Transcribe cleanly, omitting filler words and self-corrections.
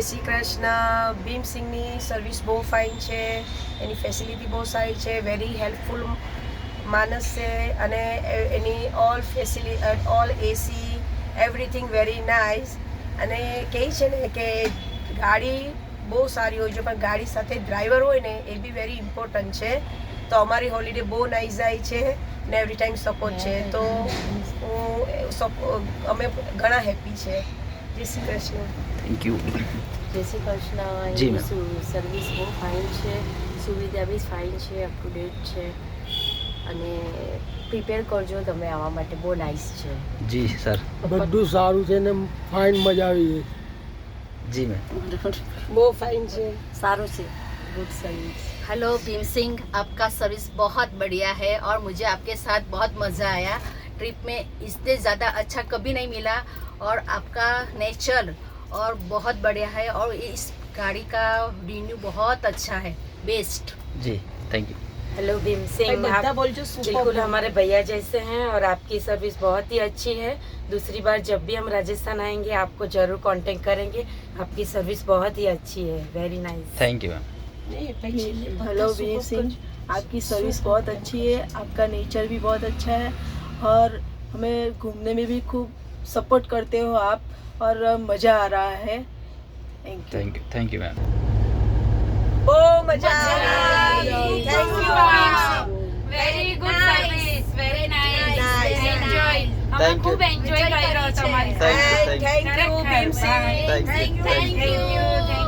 Shri Krishna. ભીમસિંગની service બહુ fine છે, એની facility બહુ સારી છે, વેરી હેલ્પફુલ માણસ છે અને એની ઓલ એસી એવરીથિંગ વેરી નાઇસ. અને કહે છે ને કે ગાડી બહુ સારી હોય છે, પણ ગાડી સાથે ડ્રાઈવર હોય ને એ બી વેરી ઇમ્પોર્ટન્ટ છે. તો અમારી હોલિડે બહુ નાઇસ જાય છે ને એવરી ટાઈમ સપોર્ટ છે. તો અમે ઘણા હેપી છે. જય શ્રી કૃષ્ણ. Thank you. જય શ્રી કૃષ્ણ. જી એની સર્વિસ બહુ ફાઇન છે, સુવિધા બી ફાઇન છે, અપ ટુ ડેટ છે અને પ્રિપેર કરજો તમે આવવા માટે, બહુ નાઇસ છે. જી સર. બધું સારું છે ને ફાઇન મજા આવી ગઈ. जी मैम. બહુ ફાઇન છે, સારું છે, good service. Hello Bhim Singh, आपका सर्विस बहुत बढ़िया है और मुझे आपके साथ बहुत मज़ा आया. ट्रिप में इससे ज़्यादा अच्छा कभी नहीं मिला और आपका नेचर और बहुत बढ़िया है और इस गाड़ी का रिन्यू बहुत अच्छा है, बेस्ट. जी thank you. Hello Bhim Singh, आप बिल्कुल हमारे भैया जैसे हैं और आपकी सर्विस बहुत ही अच्छी है. दूसरी बार जब भी हम राजस्थान आएंगे आपको जरूर कांटेक्ट करेंगे. आपकी सर्विस बहुत ही अच्छी है, very nice. Thank you ma'am. Hello Bhim Singh, आपकी सर्विस बहुत अच्छी है, आपका नेचर भी बहुत अच्छा है और हमें घूमने में भी खूब सपोर्ट करते हो आप और मज़ा आ रहा है. Thank you ma'am. બહુ મજા આવી. Thank you. Very good service, very nice, Nice. Enjoy. અમે Thank you. ખૂબ એન્જોય કર્યો તમારી સાથે. Thank you. Thank you Bhimsinh. Thank you. Thank you.